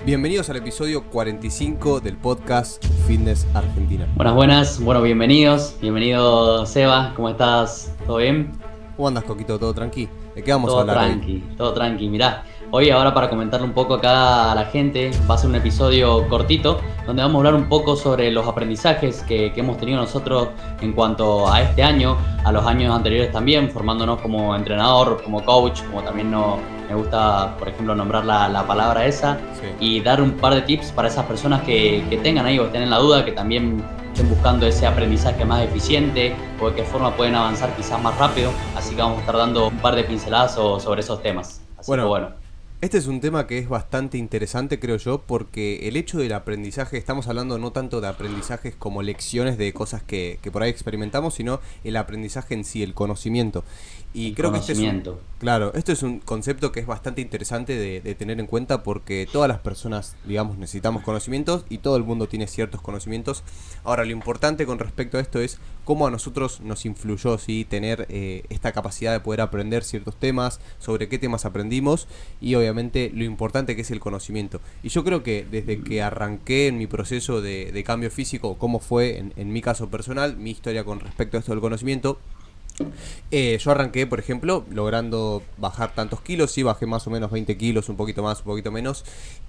Bienvenidos al episodio 45 del podcast Fitness Argentina. Buenas, bueno, bienvenido Seba, ¿cómo estás? ¿Todo bien? ¿Cómo andas, Coquito? ¿Todo tranqui? ¿De qué vamos a hablar hoy? Todo tranqui, mirá. Hoy ahora para comentarle un poco acá a la gente, va a ser un episodio cortito, donde vamos a hablar un poco sobre los aprendizajes que hemos tenido nosotros en cuanto a este año, a los años anteriores también, formándonos como entrenador, como coach, como también me gusta, por ejemplo, nombrar la palabra esa, Sí. y dar un par de tips para esas personas que tengan ahí o estén en la duda, que también estén buscando ese aprendizaje más eficiente o de qué forma pueden avanzar quizás más rápido. Así que vamos a estar dando un par de pinceladas sobre esos temas. Así que bueno. Este es un tema que es bastante interesante, creo yo, porque el hecho del aprendizaje, estamos hablando no tanto de aprendizajes como lecciones de cosas que por ahí experimentamos, sino el aprendizaje en sí, el conocimiento. Y creo que esto es un concepto que es bastante interesante de tener en cuenta porque todas las personas, digamos, necesitamos conocimientos y todo el mundo tiene ciertos conocimientos. Ahora, lo importante con respecto a esto es cómo a nosotros nos influyó, ¿sí? Tener esta capacidad de poder aprender ciertos temas, sobre qué temas aprendimos y obviamente lo importante que es el conocimiento. Y yo creo que desde que arranqué en mi proceso de cambio físico, cómo fue en mi caso personal, mi historia con respecto a esto del conocimiento, yo arranqué, por ejemplo, logrando bajar tantos kilos, sí, bajé más o menos 20 kilos, un poquito más, un poquito menos,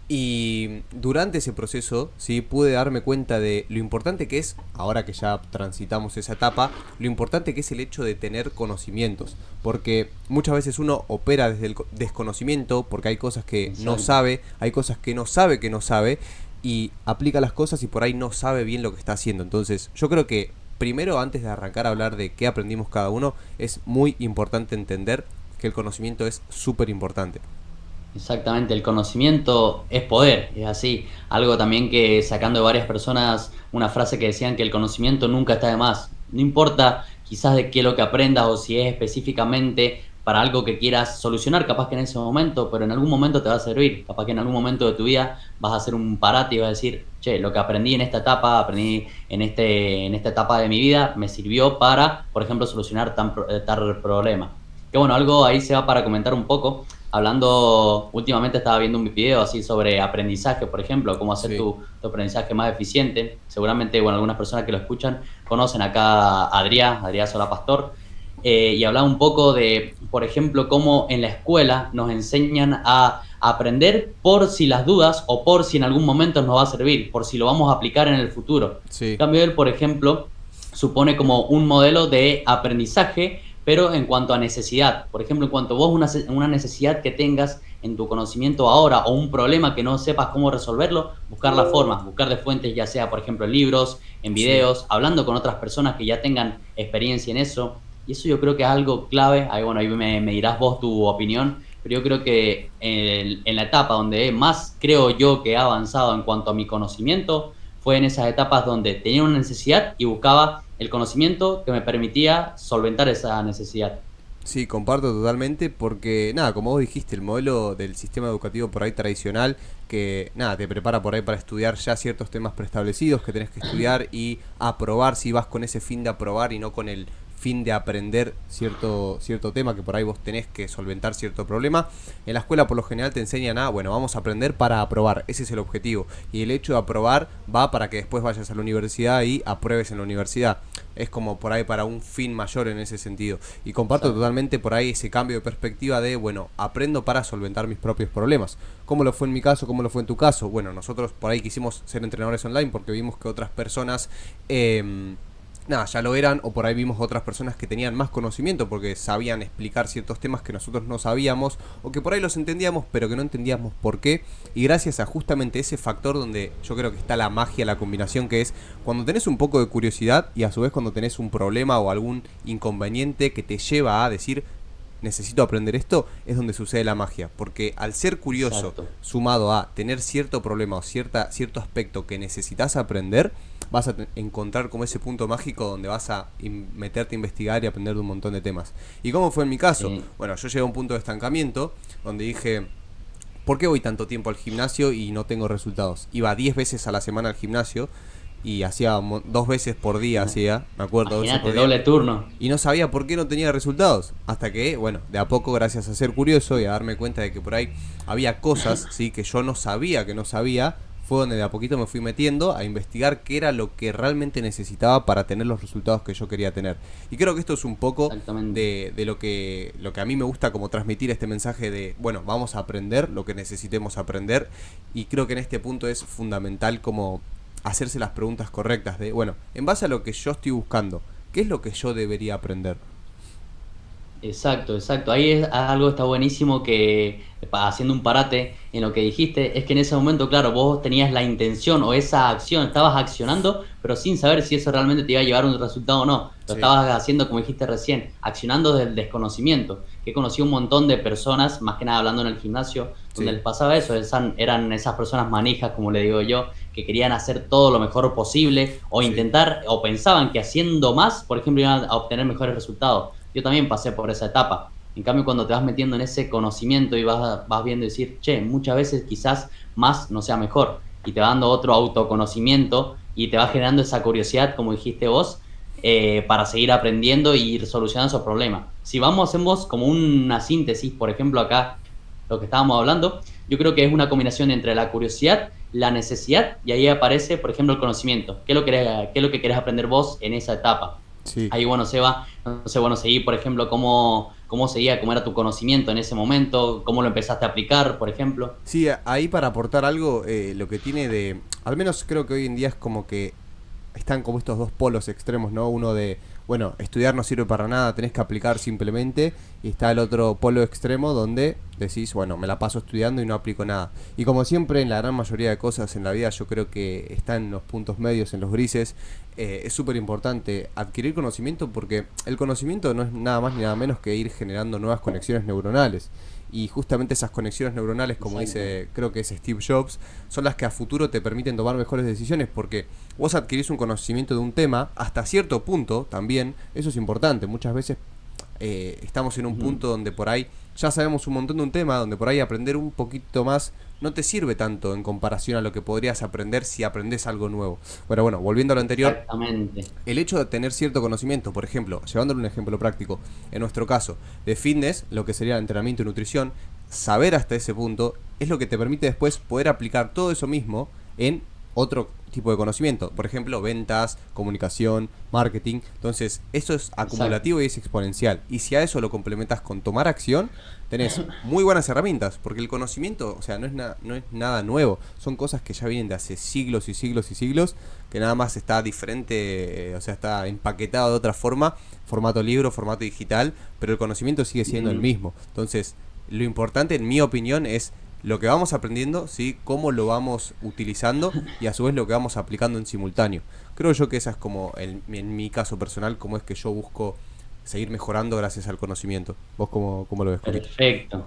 y durante ese proceso, sí, pude darme cuenta de lo importante que es, ahora que ya transitamos esa etapa, lo importante que es el hecho de tener conocimientos, porque muchas veces uno opera desde el desconocimiento, porque hay cosas que no sabe, hay cosas que no sabe, y aplica las cosas y por ahí no sabe bien lo que está haciendo. Entonces, yo creo que primero, antes de arrancar a hablar de qué aprendimos cada uno, es muy importante entender que el conocimiento es súper importante. Exactamente, el conocimiento es poder, es así. Algo también que sacando de varias personas, una frase que decían que el conocimiento nunca está de más. No importa quizás de qué es lo que aprendas o si es específicamente para algo que quieras solucionar, capaz que en ese momento, pero en algún momento te va a servir. Capaz que en algún momento de tu vida vas a hacer un parate y vas a decir, che, lo que aprendí en esta etapa, aprendí en esta etapa de mi vida, me sirvió para, por ejemplo, solucionar tal problema. Que bueno, algo ahí se va para comentar un poco. Hablando, últimamente estaba viendo un video así sobre aprendizaje, por ejemplo, cómo hacer Sí. tu aprendizaje más eficiente. Seguramente, bueno, algunas personas que lo escuchan conocen acá a Adrián Sola Pastor, y hablaba un poco de, por ejemplo, cómo en la escuela nos enseñan a aprender por si las dudas o por si en algún momento nos va a servir, por si lo vamos a aplicar en el futuro. En Sí. cambio, él, por ejemplo, supone como un modelo de aprendizaje pero en cuanto a necesidad. Por ejemplo, en cuanto vos una necesidad que tengas en tu conocimiento ahora o un problema que no sepas cómo resolverlo, buscar la forma, buscar de fuentes, ya sea, por ejemplo, en libros, en Sí. videos, hablando con otras personas que ya tengan experiencia en eso. Y eso yo creo que es algo clave. Ahí, bueno, ahí me dirás vos tu opinión, pero yo creo que en la etapa donde más creo yo que he avanzado en cuanto a mi conocimiento fue en esas etapas donde tenía una necesidad y buscaba el conocimiento que me permitía solventar esa necesidad. Sí, comparto totalmente porque, nada, como vos dijiste, el modelo del sistema educativo por ahí tradicional, que, nada, te prepara por ahí para estudiar ya ciertos temas preestablecidos que tenés que estudiar y aprobar si vas con ese fin de aprobar y no con el fin de aprender cierto tema que por ahí vos tenés que solventar cierto problema. En la escuela por lo general te enseñan bueno, vamos a aprender para aprobar, ese es el objetivo. Y el hecho de aprobar va para que después vayas a la universidad y apruebes en la universidad. Es como por ahí para un fin mayor en ese sentido. Y comparto Exacto. totalmente por ahí ese cambio de perspectiva de, bueno, aprendo para solventar mis propios problemas. ¿Cómo lo fue en mi caso? ¿Cómo lo fue en tu caso? Bueno, nosotros por ahí quisimos ser entrenadores online porque vimos que otras personas nada, ya lo eran, o por ahí vimos otras personas que tenían más conocimiento porque sabían explicar ciertos temas que nosotros no sabíamos, o que por ahí los entendíamos, pero que no entendíamos por qué, y gracias a justamente ese factor donde yo creo que está la magia, la combinación, que es cuando tenés un poco de curiosidad y a su vez cuando tenés un problema o algún inconveniente que te lleva a decir, necesito aprender esto, es donde sucede la magia. Porque al ser curioso, Exacto. sumado a tener cierto problema o cierto aspecto que necesitas aprender, vas a encontrar como ese punto mágico donde vas a meterte a investigar y aprender de un montón de temas. ¿Y cómo fue en mi caso? Sí. Bueno, yo llegué a un punto de estancamiento donde dije, ¿por qué voy tanto tiempo al gimnasio y no tengo resultados? Iba 10 veces a la semana al gimnasio y hacía 2 veces por día, hacía, me acuerdo, 2 veces por Imagínate, día. doble turno. Y no sabía por qué no tenía resultados. Hasta que, bueno, de a poco, gracias a ser curioso y a darme cuenta de que por ahí había cosas, ¿sí? Que yo no sabía que no sabía, fue donde de a poquito me fui metiendo a investigar qué era lo que realmente necesitaba para tener los resultados que yo quería tener. Y creo que esto es un poco Exactamente. de lo que a mí me gusta como transmitir este mensaje de, bueno, vamos a aprender lo que necesitemos aprender. Y creo que en este punto es fundamental como hacerse las preguntas correctas de, bueno, en base a lo que yo estoy buscando, ¿qué es lo que yo debería aprender? Exacto, exacto. Ahí es algo está buenísimo que, haciendo un parate en lo que dijiste, es que en ese momento, claro, vos tenías la intención o esa acción, estabas accionando, pero sin saber si eso realmente te iba a llevar a un resultado o no. Lo Sí, estabas haciendo, como dijiste recién, accionando desde el desconocimiento. Que conocí un montón de personas, más que nada hablando en el gimnasio, donde sí, les pasaba eso, eran esas personas manijas, como le digo yo, que querían hacer todo lo mejor posible o sí, intentar, o pensaban que haciendo más, por ejemplo, iban a obtener mejores resultados. Yo también pasé por esa etapa. En cambio, cuando te vas metiendo en ese conocimiento y vas viendo y decir, che, muchas veces quizás más no sea mejor, y te va dando otro autoconocimiento y te va generando esa curiosidad, como dijiste vos, para seguir aprendiendo y ir solucionando esos problemas. Si vamos, hacemos como una síntesis, por ejemplo, acá, lo que estábamos hablando, yo creo que es una combinación entre la curiosidad, la necesidad, y ahí aparece, por ejemplo, el conocimiento. ¿Qué es lo que querés aprender vos en esa etapa? sí. Ahí, bueno, Seba, no sé, bueno, seguí, por ejemplo, cómo seguía, cómo era tu conocimiento en ese momento, cómo lo empezaste a aplicar, por ejemplo. Sí, ahí para aportar algo, lo que tiene de, al menos creo que hoy en día es como que están como estos dos polos extremos, ¿no? Uno de, bueno, estudiar no sirve para nada, tenés que aplicar simplemente, y está el otro polo extremo donde decís, bueno, me la paso estudiando y no aplico nada. Y como siempre en la gran mayoría de cosas en la vida, yo creo que está en los puntos medios, en los grises. Es súper importante adquirir conocimiento porque el conocimiento no es nada más ni nada menos que ir generando nuevas conexiones neuronales. Y justamente esas conexiones neuronales, como Exacto. dice, creo que es Steve Jobs, son las que a futuro te permiten tomar mejores decisiones, porque vos adquirís un conocimiento de un tema hasta cierto punto también. Eso es importante. Muchas veces estamos en un Ujú. punto donde por ahí ya sabemos un montón de un tema, donde por ahí aprender un poquito más no te sirve tanto en comparación a lo que podrías aprender si aprendes algo nuevo. Bueno, volviendo a lo anterior, Exactamente. el hecho de tener cierto conocimiento, por ejemplo, llevándole un ejemplo práctico, en nuestro caso, de fitness, lo que sería entrenamiento y nutrición, saber hasta ese punto es lo que te permite después poder aplicar todo eso mismo en otro tipo de conocimiento. Por ejemplo, ventas, comunicación, marketing. Entonces, eso es Exacto. acumulativo y es exponencial. Y si a eso lo complementas con tomar acción, tenés muy buenas herramientas, porque el conocimiento, o sea, no es nada nuevo, son cosas que ya vienen de hace siglos y siglos y siglos, que nada más está diferente, o sea, está empaquetado de otra forma, formato libro, formato digital, pero el conocimiento sigue siendo el Ujú. mismo. Entonces, lo importante, en mi opinión, es lo que vamos aprendiendo, ¿sí? Cómo lo vamos utilizando y a su vez lo que vamos aplicando en simultáneo. Creo yo que esa es como, en mi caso personal, cómo es que yo busco seguir mejorando gracias al conocimiento. ¿Vos cómo lo ves, Coquito? Perfecto.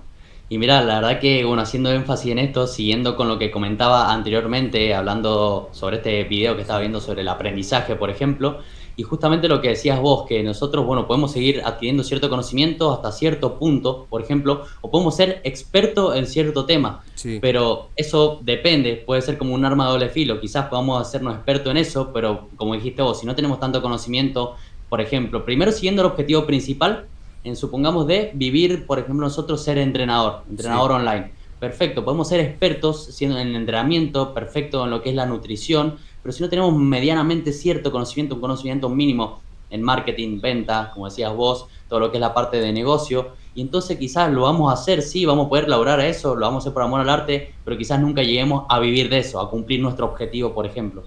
Y mira, la verdad que, bueno, haciendo énfasis en esto, siguiendo con lo que comentaba anteriormente, hablando sobre este video que estaba Sí, viendo sobre el aprendizaje, por ejemplo, y justamente lo que decías vos, que nosotros, bueno, podemos seguir adquiriendo cierto conocimiento hasta cierto punto, por ejemplo, o podemos ser expertos en cierto tema, sí, pero eso depende, puede ser como un arma de doble filo, quizás podamos hacernos expertos en eso, pero como dijiste vos, si no tenemos tanto conocimiento, por ejemplo, primero siguiendo el objetivo principal, en supongamos de vivir, por ejemplo, nosotros ser entrenador, sí, entrenador online. Perfecto, podemos ser expertos siendo en el entrenamiento, perfecto en lo que es la nutrición, pero si no tenemos medianamente cierto conocimiento, un conocimiento mínimo en marketing, venta, como decías vos, todo lo que es la parte de negocio, y entonces quizás lo vamos a hacer, sí, vamos a poder lograr eso, lo vamos a hacer por amor al arte, pero quizás nunca lleguemos a vivir de eso, a cumplir nuestro objetivo, por ejemplo.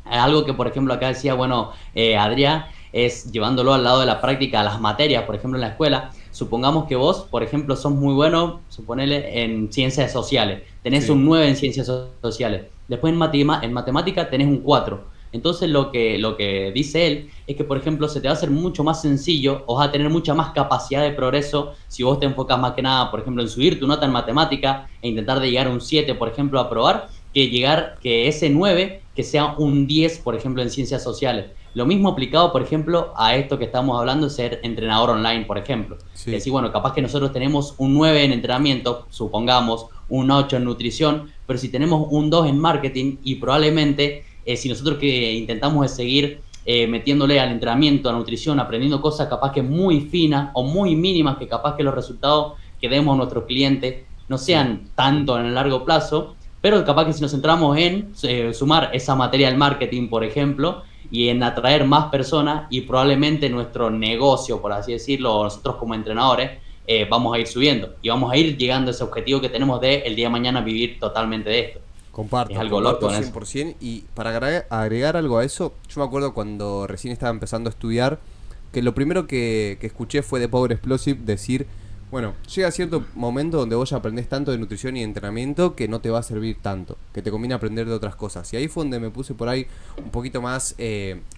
Algo que, por ejemplo, acá decía, bueno, Adrián, es llevándolo al lado de la práctica, a las materias, por ejemplo, en la escuela. Supongamos que vos, por ejemplo, sos muy bueno, suponele, en ciencias sociales. Tenés sí, un 9 en ciencias sociales. Después en matemática tenés un 4. Entonces lo que dice él es que, por ejemplo, se te va a hacer mucho más sencillo o vas a tener mucha más capacidad de progreso si vos te enfocas más que nada, por ejemplo, en subir tu nota en matemática e intentar de llegar a un 7, por ejemplo, a probar, que llegar, que ese 9 que sea un 10, por ejemplo, en ciencias sociales. Lo mismo aplicado, por ejemplo, a esto que estamos hablando, de ser entrenador online, por ejemplo. Que sí, decir, bueno, capaz que nosotros tenemos un 9 en entrenamiento, supongamos, un 8 en nutrición, pero si tenemos un 2 en marketing y probablemente si nosotros que intentamos es seguir metiéndole al entrenamiento, a la nutrición, aprendiendo cosas capaz que muy finas o muy mínimas, que capaz que los resultados que demos a nuestros clientes no Sí. sean tanto en el largo plazo, pero capaz que si nos centramos en sumar esa materia del marketing, por ejemplo, y en atraer más personas y probablemente nuestro negocio, por así decirlo, nosotros como entrenadores, vamos a ir subiendo y vamos a ir llegando a ese objetivo que tenemos de el día de mañana vivir totalmente de esto. Es Comparto, algo comparto loco en eso. 100%. Y para agregar algo a eso, yo me acuerdo cuando recién estaba empezando a estudiar, que lo primero que escuché fue de Power Explosive decir, bueno, llega cierto momento donde vos ya aprendés tanto de nutrición y entrenamiento que no te va a servir tanto, que te conviene aprender de otras cosas. Y ahí fue donde me puse por ahí un poquito más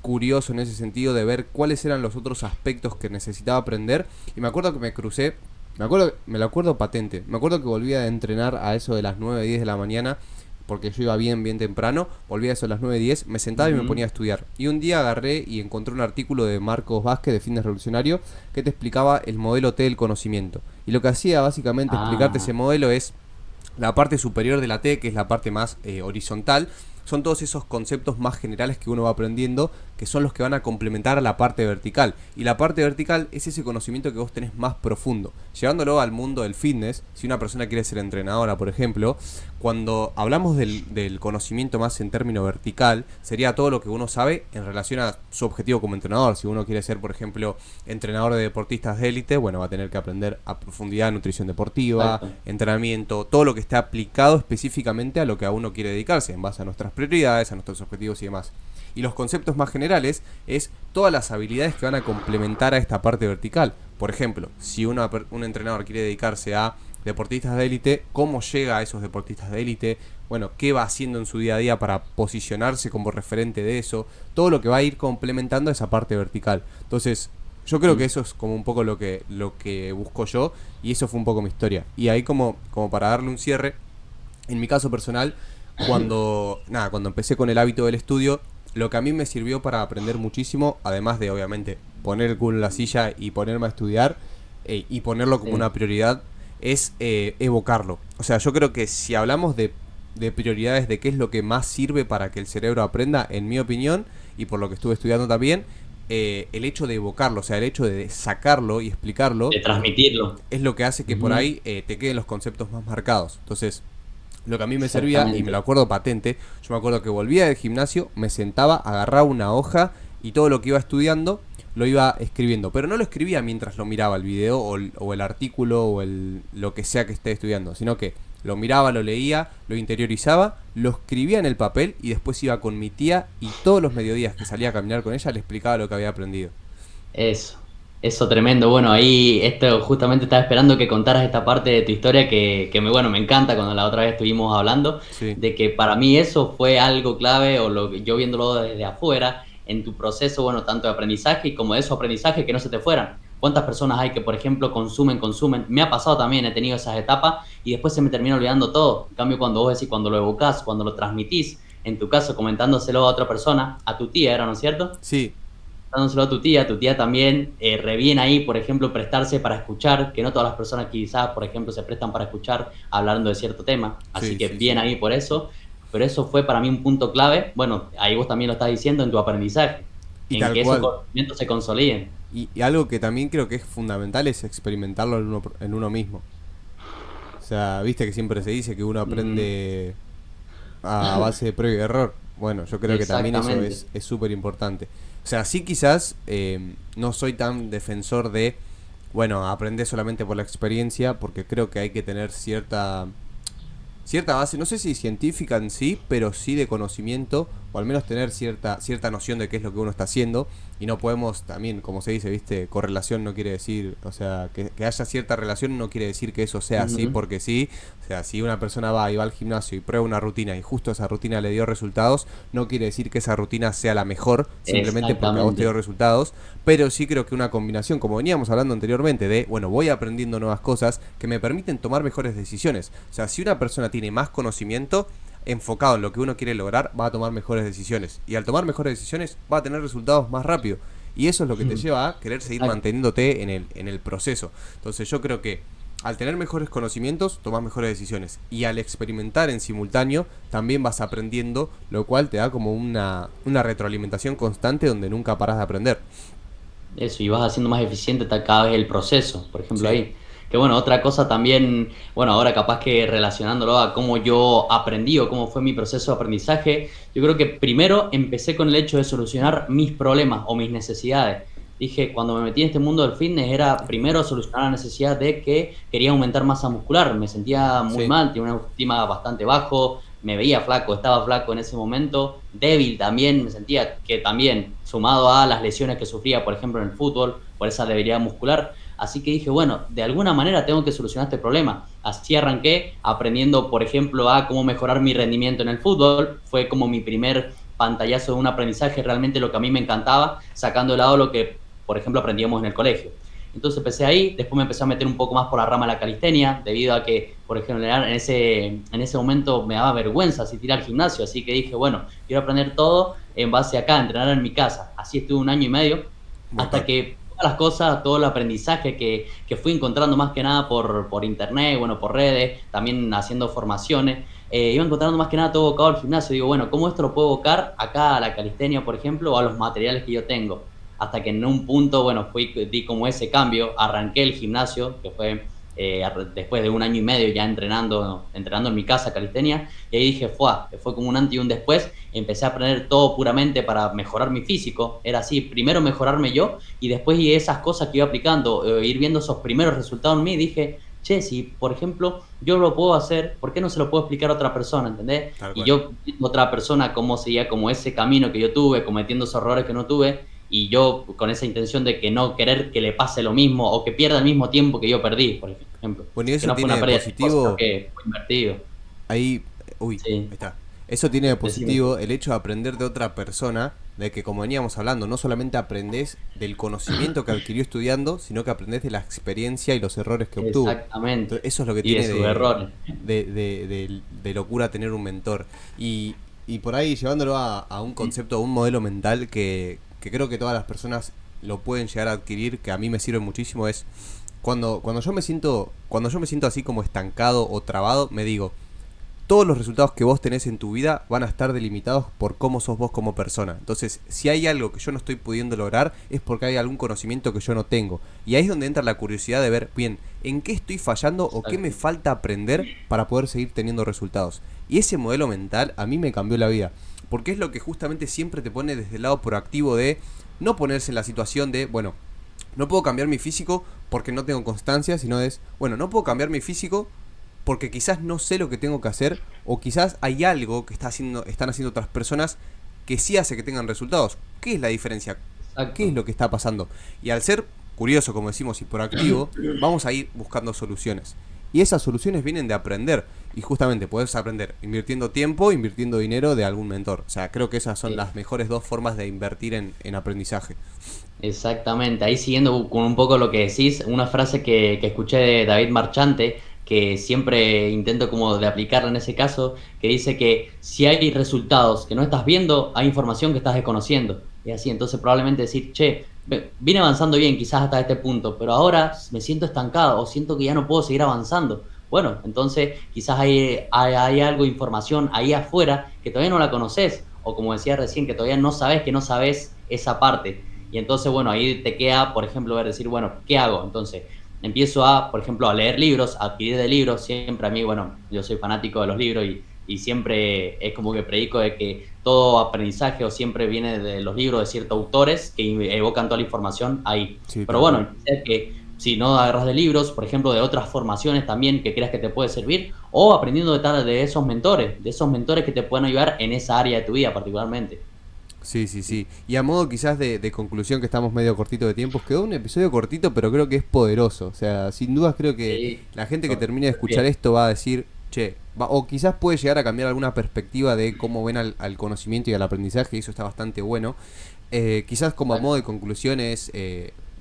curioso en ese sentido de ver cuáles eran los otros aspectos que necesitaba aprender. Y me acuerdo que me crucé, me lo acuerdo patente, me acuerdo que volví a entrenar a eso de las 9 10 de la mañana porque yo iba bien temprano, volvía a eso a las 9:10, me sentaba y me ponía a estudiar. Y un día agarré y encontré un artículo de Marcos Vázquez de Fitness Revolucionario que te explicaba el modelo T del conocimiento. Y lo que hacía básicamente explicarte Ah, ese modelo es la parte superior de la T, que es la parte más horizontal. Son todos esos conceptos más generales que uno va aprendiendo, que son los que van a complementar a la parte vertical. Y la parte vertical es ese conocimiento que vos tenés más profundo. Llevándolo al mundo del fitness, si una persona quiere ser entrenadora, por ejemplo, cuando hablamos del conocimiento más en término vertical, sería todo lo que uno sabe en relación a su objetivo como entrenador. Si uno quiere ser, por ejemplo, entrenador de deportistas de élite, bueno, va a tener que aprender a profundidad nutrición deportiva, exacto. entrenamiento, todo lo que esté aplicado específicamente a lo que a uno quiere dedicarse, en base a nuestras prioridades, a nuestros objetivos y demás. Y los conceptos más generales es todas las habilidades que van a complementar a esta parte vertical. Por ejemplo, si un entrenador quiere dedicarse a deportistas de élite, cómo llega a esos deportistas de élite, bueno, qué va haciendo en su día a día para posicionarse como referente de eso, todo lo que va a ir complementando esa parte vertical. Entonces, yo creo que eso es como un poco lo que busco yo, y eso fue un poco mi historia. Y ahí como para darle un cierre, en mi caso personal, cuando empecé con el hábito del estudio, lo que a mí me sirvió para aprender muchísimo, además de obviamente poner el culo en la silla y ponerme a estudiar, y ponerlo como Sí. una prioridad, es evocarlo. O sea, yo creo que si hablamos de prioridades, de qué es lo que más sirve para que el cerebro aprenda, en mi opinión, y por lo que estuve estudiando también, el hecho de evocarlo, o sea, el hecho de sacarlo y explicarlo, De transmitirlo. es lo que hace que por Ujú. ahí te queden los conceptos más marcados. Entonces, lo que a mí me servía, y me lo Exactamente. acuerdo patente, yo me acuerdo que volvía del gimnasio, me sentaba, agarraba una hoja y todo lo que iba estudiando lo iba escribiendo. Pero no lo escribía mientras lo miraba el video o el artículo o lo que sea que esté estudiando, sino que lo miraba, lo leía, lo interiorizaba, lo escribía en el papel y después iba con mi tía y todos los mediodías que salía a caminar con ella le explicaba lo que había aprendido. Eso, eso tremendo. Bueno, ahí esto justamente estaba esperando que contaras esta parte de tu historia bueno, me encanta cuando la otra vez estuvimos hablando, Sí, de que para mí eso fue algo clave, o lo que yo viéndolo desde afuera, en tu proceso, bueno, tanto de aprendizaje y como de esos aprendizajes que no se te fueran. ¿Cuántas personas hay que, por ejemplo, consumen? Me ha pasado también, he tenido esas etapas y después se me termina olvidando todo. En cambio, cuando vos decís, cuando lo evocás, cuando lo transmitís, en tu caso, comentándoselo a otra persona, a tu tía, ¿era, no es cierto? sí, Dándoselo a tu tía también, re bien ahí, por ejemplo, prestarse para escuchar, que no todas las personas quizás, por ejemplo, se prestan para escuchar hablando de cierto tema, así sí, que sí, bien sí. ahí por eso, pero eso fue para mí un punto clave, bueno, ahí vos también lo estás diciendo en tu aprendizaje, Y en tal que esos cual. conocimientos se consoliden. Y algo que también creo que es fundamental es experimentarlo en uno mismo. O sea, viste que siempre se dice que uno Ujú. aprende a base de prueba y error. Bueno, yo creo que también eso Exactamente. es súper importante. O sea, sí quizás no soy tan defensor de, bueno, aprender solamente por la experiencia, porque creo que hay que tener cierta base, no sé si científica en sí, pero sí de conocimiento, o al menos tener cierta noción de qué es lo que uno está haciendo, y no podemos también, como se dice, viste, correlación no quiere decir, o sea, que haya cierta relación no quiere decir que eso sea así, Ujú. porque sí, o sea, si una persona va y va al gimnasio y prueba una rutina y justo esa rutina le dio resultados, no quiere decir que esa rutina sea la mejor, simplemente porque a vos te dio Exactamente. resultados, pero sí creo que una combinación, como veníamos hablando anteriormente, de, bueno, voy aprendiendo nuevas cosas que me permiten tomar mejores decisiones. O sea, si una persona tiene más conocimiento enfocado en lo que uno quiere lograr, va a tomar mejores decisiones. Y al tomar mejores decisiones, va a tener resultados más rápido. Y eso es lo que te lleva a querer seguir Exacto. manteniéndote en el proceso. Entonces yo creo que al tener mejores conocimientos, tomas mejores decisiones. Y al experimentar en simultáneo, también vas aprendiendo, lo cual te da como una retroalimentación constante donde nunca paras de aprender. Eso, y vas haciendo más eficiente cada vez el proceso, por ejemplo, Sí, ahí. Que bueno, otra cosa también, bueno, ahora capaz que relacionándolo a cómo yo aprendí o cómo fue mi proceso de aprendizaje, yo creo que primero empecé con el hecho de solucionar mis problemas o mis necesidades. Dije, cuando me metí en este mundo del fitness era primero solucionar la necesidad de que quería aumentar masa muscular, me sentía muy sí, mal, tenía una autoestima bastante bajo, me veía flaco, estaba flaco en ese momento, débil también, me sentía que también, sumado a las lesiones que sufría, por ejemplo, en el fútbol, por esa debilidad muscular. Así que dije, bueno, de alguna manera tengo que solucionar este problema. Así arranqué aprendiendo, por ejemplo, a cómo mejorar mi rendimiento en el fútbol. Fue como mi primer pantallazo de un aprendizaje, realmente lo que a mí me encantaba, sacando de lado lo que, por ejemplo, aprendíamos en el colegio. Entonces empecé ahí, después me empecé a meter un poco más por la rama de la calistenia, debido a que, por ejemplo, en ese momento me daba vergüenza asistir al gimnasio, así que dije, bueno, quiero aprender todo en base acá, entrenar en mi casa. Así estuve un año y medio, un hasta montón. que todas las cosas, todo el aprendizaje que fui encontrando más que nada por internet, bueno, por redes, también haciendo formaciones, iba encontrando más que nada todo abocado al gimnasio. Digo, bueno, ¿cómo esto lo puedo evocar acá a la calistenia, por ejemplo, o a los materiales que yo tengo? Hasta que en un punto, bueno, di como ese cambio, arranqué el gimnasio, que fue después de un año y medio ya entrenando en mi casa calistenia, y ahí dije, fue como un antes y un después, empecé a aprender todo puramente para mejorar mi físico, era así, primero mejorarme yo, y después y esas cosas que iba aplicando, ir viendo esos primeros resultados en mí, dije, che, si por ejemplo yo lo puedo hacer, ¿por qué no se lo puedo explicar a otra persona? ¿Entendés? Tal Y cual. yo, otra persona, cómo sería como ese camino que yo tuve, cometiendo esos errores que no tuve, y yo con esa intención de que no querer que le pase lo mismo o que pierda el mismo tiempo que yo perdí, por ejemplo. Bueno, y Que eso no fue tiene una de pérdida de tiempo, sino positivo. que fue invertido. Ahí, ahí Sí, está. Eso tiene de decime. positivo el hecho de aprender de otra persona, de que como veníamos hablando, no solamente aprendés del conocimiento que adquirió estudiando, sino que aprendés de la experiencia y los errores que obtuvo. Exactamente. Entonces, eso es lo que Y de tiene sus errores. de locura tener un mentor. Y por ahí llevándolo a un concepto, a un modelo mental que creo que todas las personas lo pueden llegar a adquirir, que a mí me sirve muchísimo, es cuando yo me siento así como estancado o trabado, me digo, todos los resultados que vos tenés en tu vida van a estar delimitados por cómo sos vos como persona. Entonces, si hay algo que yo no estoy pudiendo lograr, es porque hay algún conocimiento que yo no tengo. Y ahí es donde entra la curiosidad de ver, bien, en qué estoy fallando o qué me Exacto. falta aprender para poder seguir teniendo resultados. Y ese modelo mental a mí me cambió la vida. Porque es lo que justamente siempre te pone desde el lado proactivo de no ponerse en la situación de, bueno, no puedo cambiar mi físico porque no tengo constancia, sino es, bueno, no puedo cambiar mi físico porque quizás no sé lo que tengo que hacer o quizás hay algo que están haciendo otras personas que sí hace que tengan resultados. ¿Qué es la diferencia? ¿Qué es Exacto. lo que está pasando? Y al ser curioso, como decimos, y proactivo, vamos a ir buscando soluciones. Y esas soluciones vienen de aprender. Y justamente puedes aprender invirtiendo tiempo, invirtiendo dinero de algún mentor. O sea, creo que esas son Sí. las mejores dos formas de invertir en aprendizaje. Exactamente, ahí siguiendo con un poco lo que decís, una frase que escuché de David Marchante, que siempre intento como de aplicarla en ese caso, que dice que si hay resultados que no estás viendo, hay información que estás desconociendo. Y así, entonces probablemente decir, che, vine avanzando bien quizás hasta este punto, pero ahora me siento estancado o siento que ya no puedo seguir avanzando. Bueno, entonces quizás hay algo de información ahí afuera que todavía no la conoces, o como decía recién, que no sabes esa parte. Y entonces, bueno, ahí te queda, por ejemplo, ver, decir, bueno, ¿qué hago? Entonces, empiezo a, por ejemplo, a leer libros, a adquirir de libros. Siempre a mí, bueno, yo soy fanático de los libros y siempre es como que predico de que todo aprendizaje o siempre viene de los libros de ciertos autores que evocan toda la información ahí. Sí, Pero tal cual. bueno, es que si no agarras de libros, por ejemplo, de otras formaciones también que creas que te puede servir, o aprendiendo de esos mentores que te pueden ayudar en esa área de tu vida particularmente. Sí, sí, sí. Y a modo quizás de conclusión, que estamos medio cortito de tiempos, quedó un episodio cortito, pero creo que es poderoso. O sea, sin dudas creo que Sí, la gente que todo. termine de escuchar Bien. esto va a decir, che, o quizás puede llegar a cambiar alguna perspectiva de cómo ven al conocimiento y al aprendizaje, y eso está bastante bueno. Quizás como a modo de Exacto. conclusión es,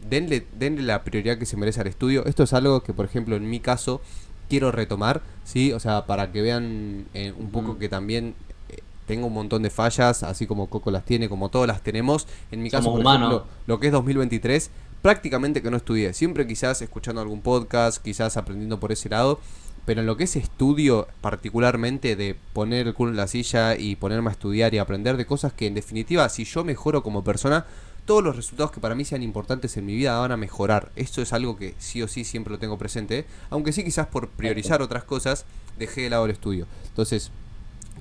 denle la prioridad que se merece al estudio. Esto es algo que, por ejemplo, en mi caso, quiero retomar, ¿sí? O sea, para que vean un poco Ujú. que también tengo un montón de fallas, así como Coco las tiene, como todas las tenemos. En mi caso, Somos por humanos. ejemplo, lo que es 2023, prácticamente que no estudié. Siempre quizás escuchando algún podcast, quizás aprendiendo por ese lado. Pero en lo que es estudio, particularmente de poner el culo en la silla y ponerme a estudiar y aprender de cosas que en definitiva, si yo mejoro como persona, todos los resultados que para mí sean importantes en mi vida van a mejorar. Esto es algo que sí o sí siempre lo tengo presente, ¿eh? Aunque sí quizás por priorizar otras cosas, dejé de lado el estudio. Entonces,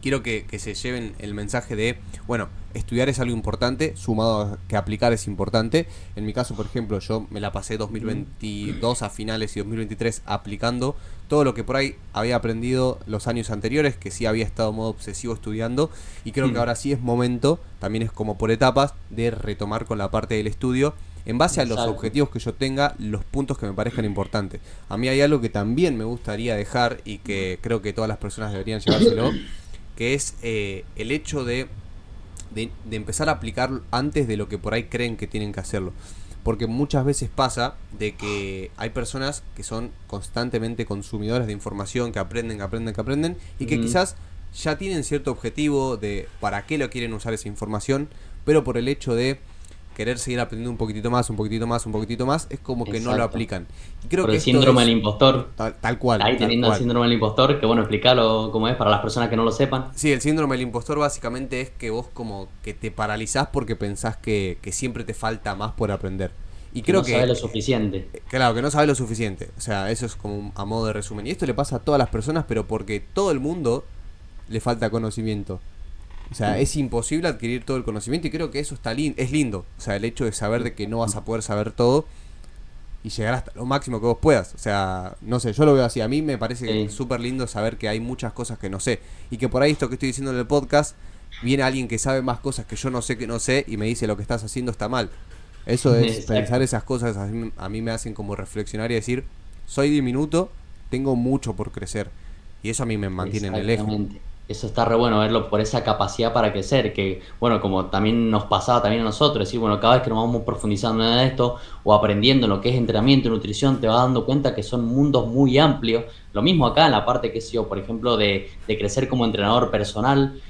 quiero que se lleven el mensaje de, bueno, estudiar es algo importante, sumado a que aplicar es importante. En mi caso, por ejemplo, yo me la pasé 2022 a finales y 2023 aplicando todo lo que por ahí había aprendido los años anteriores, que sí había estado en modo obsesivo estudiando, y creo que ahora sí es momento, también es como por etapas, de retomar con la parte del estudio, en base a los objetivos que yo tenga, los puntos que me parezcan importantes. A mí hay algo que también me gustaría dejar y que creo que todas las personas deberían llevárselo, que es el hecho de empezar a aplicar antes de lo que por ahí creen que tienen que hacerlo. Porque muchas veces pasa de que hay personas que son constantemente consumidores de información, que aprenden, y que quizás ya tienen cierto objetivo de para qué lo quieren usar esa información, pero por el hecho de querer seguir aprendiendo un poquitito más, es como que no lo aplican. Y creo por que el síndrome del impostor. Tal cual. Ahí teniendo el síndrome del impostor, que bueno, explicarlo cómo es para las personas que no lo sepan. Sí, el síndrome del impostor básicamente es que vos como que te paralizás porque pensás que siempre te falta más por aprender. Y creo que no sabes lo suficiente. Claro, que no sabes lo suficiente. O sea, eso es como a modo de resumen. Y esto le pasa a todas las personas, pero porque todo el mundo le falta conocimiento. O sea, es imposible adquirir todo el conocimiento y creo que eso es lindo. O sea, el hecho de saber de que no vas a poder saber todo y llegar hasta lo máximo que vos puedas. O sea, no sé, yo lo veo así. A mí me parece súper lindo saber que hay muchas cosas que no sé. Y que por ahí esto que estoy diciendo en el podcast, viene alguien que sabe más cosas que yo no sé y me dice lo que estás haciendo está mal. Eso es pensar esas cosas, a mí me hacen como reflexionar y decir, soy diminuto, tengo mucho por crecer. Y eso a mí me mantiene en el eje. Eso está re bueno verlo por esa capacidad para crecer, que bueno, como también nos pasaba también a nosotros, decir, bueno, cada vez que nos vamos profundizando en esto o aprendiendo en lo que es entrenamiento y nutrición, te vas dando cuenta que son mundos muy amplios. Lo mismo acá en la parte, que sé yo, por ejemplo, de crecer como entrenador personal,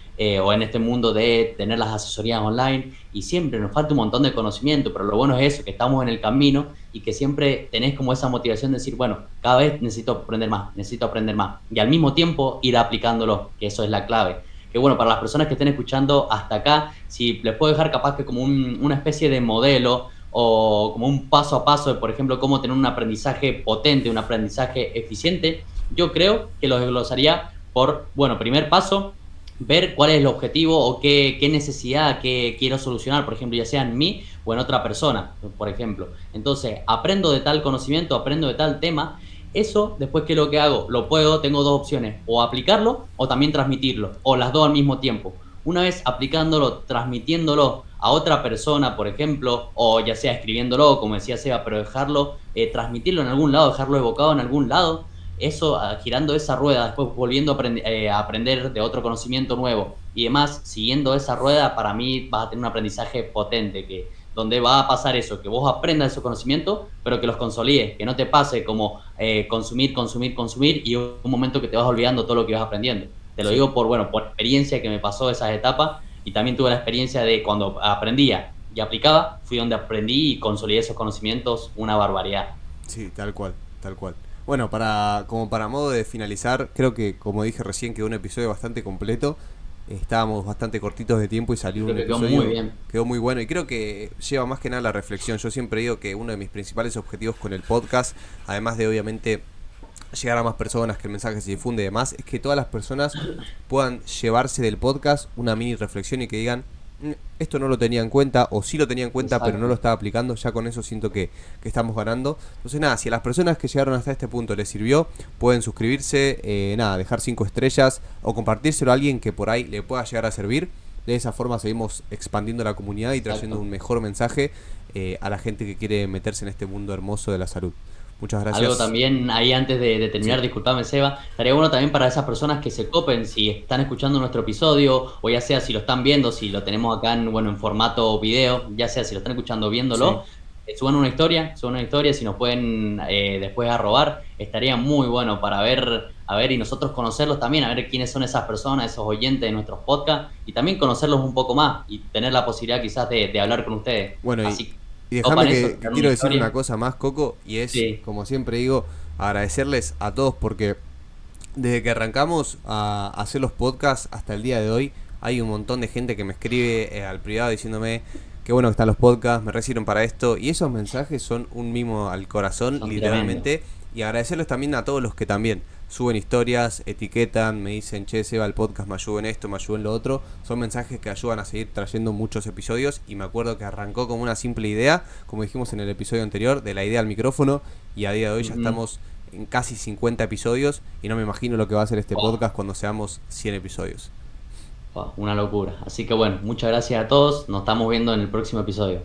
o en este mundo de tener las asesorías online, y siempre nos falta un montón de conocimiento, pero lo bueno es eso, que estamos en el camino y que siempre tenés como esa motivación de decir, bueno, cada vez necesito aprender más, y al mismo tiempo ir aplicándolo, que eso es la clave. Que bueno, para las personas que estén escuchando hasta acá, si les puedo dejar capaz que como una especie de modelo o como un paso a paso de, por ejemplo, cómo tener un aprendizaje potente, un aprendizaje eficiente, yo creo que lo desglosaría por, bueno, primer paso, ver cuál es el objetivo o qué necesidad que quiero solucionar, por ejemplo, ya sea en mí o en otra persona, por ejemplo. Entonces, aprendo de tal conocimiento, aprendo de tal tema. Eso, después, ¿qué es lo que hago? Tengo dos opciones, o aplicarlo o también transmitirlo, o las dos al mismo tiempo. Una vez aplicándolo, transmitiéndolo a otra persona, por ejemplo, o ya sea escribiéndolo, como decía Seba, pero dejarlo, transmitirlo en algún lado, dejarlo evocado en algún lado, eso, girando esa rueda, después volviendo a aprender de otro conocimiento nuevo y demás, siguiendo esa rueda, para mí vas a tener un aprendizaje potente, donde va a pasar eso, que vos aprendas esos conocimientos, pero que los consolides, que no te pase como consumir, y un momento que te vas olvidando todo lo que vas aprendiendo. Te lo digo por experiencia que me pasó esas etapas, y también tuve la experiencia de cuando aprendía y aplicaba, fui donde aprendí y consolidé esos conocimientos, una barbaridad. Sí, tal cual. Bueno, como para modo de finalizar, creo que como dije recién quedó un episodio bastante completo. Estábamos bastante cortitos de tiempo y salió un episodio. Quedó muy bien. Quedó muy bueno y creo que lleva más que nada la reflexión. Yo siempre digo que uno de mis principales objetivos con el podcast, además de obviamente llegar a más personas, que el mensaje se difunde y demás, es que todas las personas puedan llevarse del podcast una mini reflexión y que digan, esto no lo tenía en cuenta, o sí lo tenía en cuenta, pero no lo estaba aplicando. Ya con eso siento que estamos ganando. Entonces nada, si a las personas que llegaron hasta este punto les sirvió, pueden suscribirse, dejar 5 estrellas o compartírselo a alguien que por ahí le pueda llegar a servir. De esa forma seguimos expandiendo la comunidad y trayendo un mejor mensaje a la gente que quiere meterse en este mundo hermoso de la salud. Muchas gracias. Algo también ahí antes de terminar, sí. Disculpame Seba, estaría bueno también para esas personas que se copen, si están escuchando nuestro episodio, o ya sea si lo están viendo, si lo tenemos acá en formato video, ya sea si lo están escuchando viéndolo, sí. Suban una historia, si nos pueden después arrobar, estaría muy bueno para ver y nosotros conocerlos también, a ver quiénes son esas personas, esos oyentes de nuestros podcasts, y también conocerlos un poco más y tener la posibilidad quizás de hablar con ustedes. Bueno, así Y déjame copan eso, que crear una quiero decir una historia. cosa más, Coco, y es, Sí. como siempre digo, agradecerles a todos porque desde que arrancamos a hacer los podcasts hasta el día de hoy, hay un montón de gente que me escribe al privado diciéndome qué bueno que están los podcasts, me recibieron para esto, y esos mensajes son un mimo al corazón, Son tremendos. literalmente, y agradecerles también a todos los que también suben historias, etiquetan, me dicen, che, Seba, el podcast me ayudó en esto, me ayudó en lo otro, son mensajes que ayudan a seguir trayendo muchos episodios, y me acuerdo que arrancó como una simple idea, como dijimos en el episodio anterior, de la idea al micrófono, y a día de hoy ya Ujú. estamos en casi 50 episodios y no me imagino lo que va a ser este Wow, podcast cuando seamos 100 episodios. wow, una locura. Así que bueno, muchas gracias a todos. Nos estamos viendo en el próximo episodio.